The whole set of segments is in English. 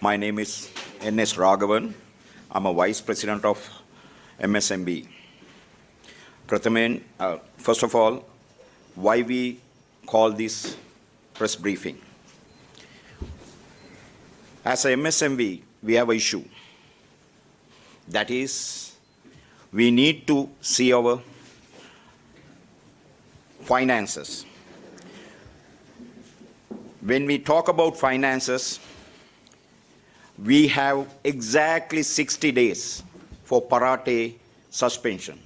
My name is N.S. Raghavan. I'm a Vice President of MSME. First of all, why we call this press briefing? As a MSME, we have an issue. That is, we need to see our finances. When we talk about finances, we have exactly 60 days for parate suspension.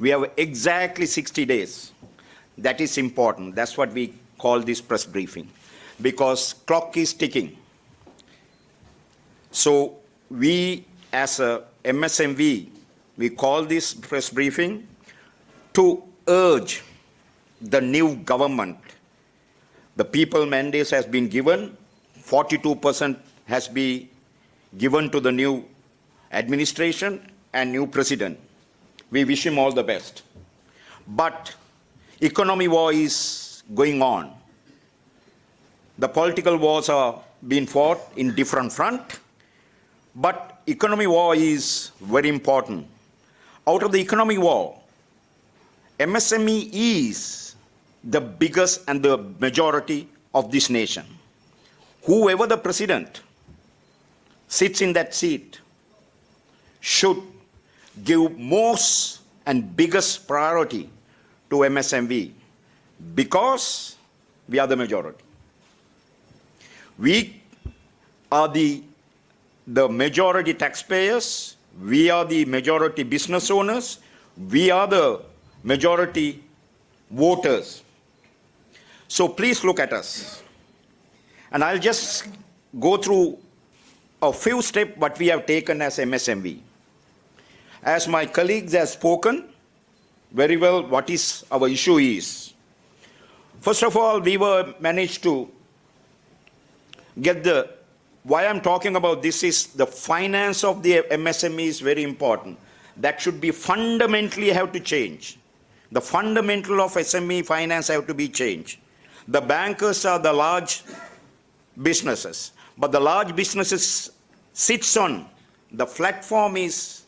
We have exactly 60 days. That is important. That's what we call this press briefing, because clock is ticking. So we, as a MSME, we call this press briefing to urge the new government. The people mandate has been given, 42% has been given to the new administration and new president. We wish him all the best. But economy war is going on. The political wars are being fought in different front, but economy war is very important. Out of the economy war, MSME is the biggest and the majority of this nation. Whoever the president sits in that seat should give most and biggest priority to MSME, because we are the majority. We are the majority taxpayers, we are the majority business owners, we are the majority voters. So please look at us. And I'll just go through a few steps what we have taken as MSME. As my colleagues have spoken very well what is our issue is. First of all, we were managed to get why I'm talking about this is the finance of the MSME is very important. That should be fundamentally have to change. The fundamental of SME finance have to be changed. The bankers are the large businesses, but the large businesses sits on the platform is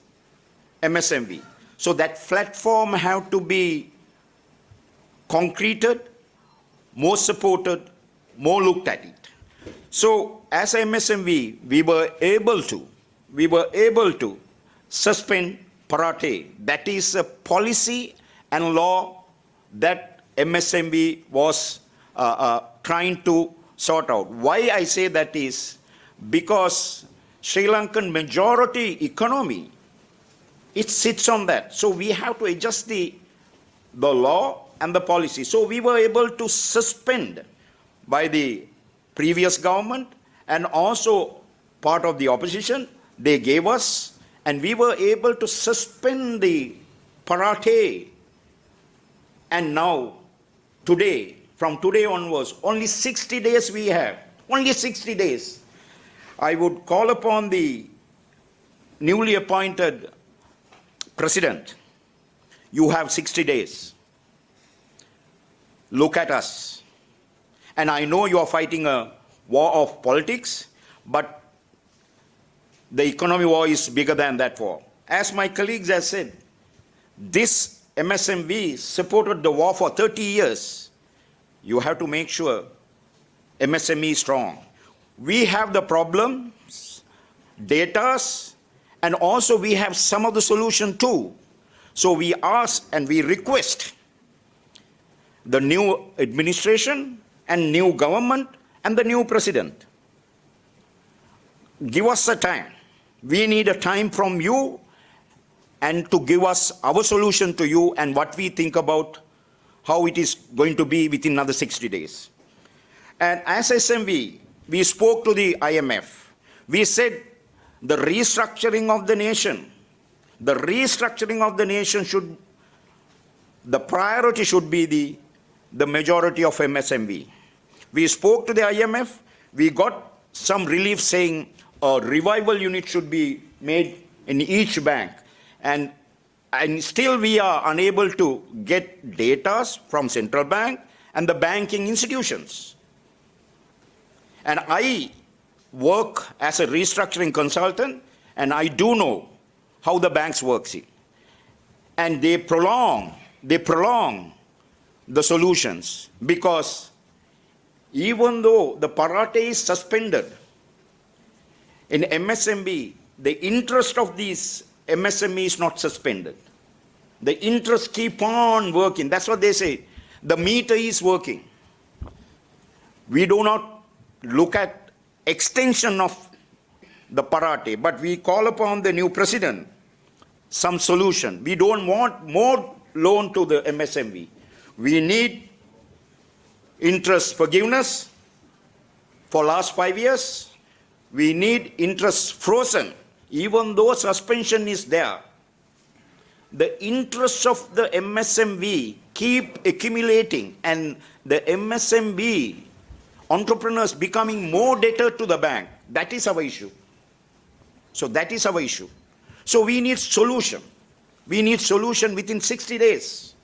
MSME. So that platform have to be concreted, more supported, more looked at it. So as MSME, we were able to suspend parate. That is a policy and law that MSME was trying to sort out. Why I say that is because Sri Lankan majority economy, it sits on that. So we have to adjust the law and the policy. So we were able to suspend by the previous government and also part of the opposition. They gave us, and we were able to suspend the parate. And now, today, from today onwards, only 60 days we have. Only 60 days. I would call upon the newly appointed president. You have 60 days. Look at us. And I know you are fighting a war of politics, but the economy war is bigger than that war. As my colleagues have said, this MSME supported the war for 30 years. You have to make sure MSME is strong. We have the problems, data, and also we have some of the solution too. So we ask and we request the new administration and new government and the new president, give us a time. We need a time from you and to give us our solution to you and what we think about how it is going to be within another 60 days. And as SME, we spoke to the IMF. We said the restructuring of the nation, the priority should be the majority of MSME. We spoke to the IMF. We got some relief saying a revival unit should be made in each bank. And still we are unable to get data from central bank and the banking institutions. And I work as a restructuring consultant, and I do know how the banks work. See. And they prolong the solutions, because even though the parate is suspended in MSME, the interest of these MSME is not suspended. The interest keep on working. That's what they say. The meter is working. We do not look at extension of the parate, but we call upon the new president some solution. We don't want more loan to the MSME. We need interest forgiveness for last 5 years. We need interest frozen. Even though suspension is there, the interests of the MSME keep accumulating, and the MSME entrepreneurs becoming more debtor to the bank. That is our issue. So that is our issue. So we need solution. We need solution within 60 days.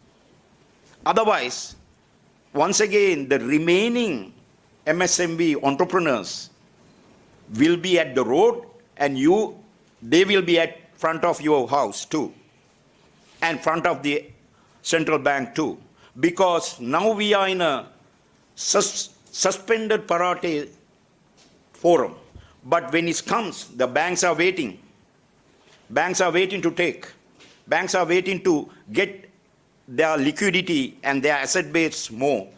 Otherwise, once again, the remaining MSME entrepreneurs will be at the road, and they will be at front of your house too, and front of the central bank too, because now we are in a suspended parate forum. But when it comes, the banks are waiting. Banks are waiting to take. Banks are waiting to get their liquidity and their asset base more.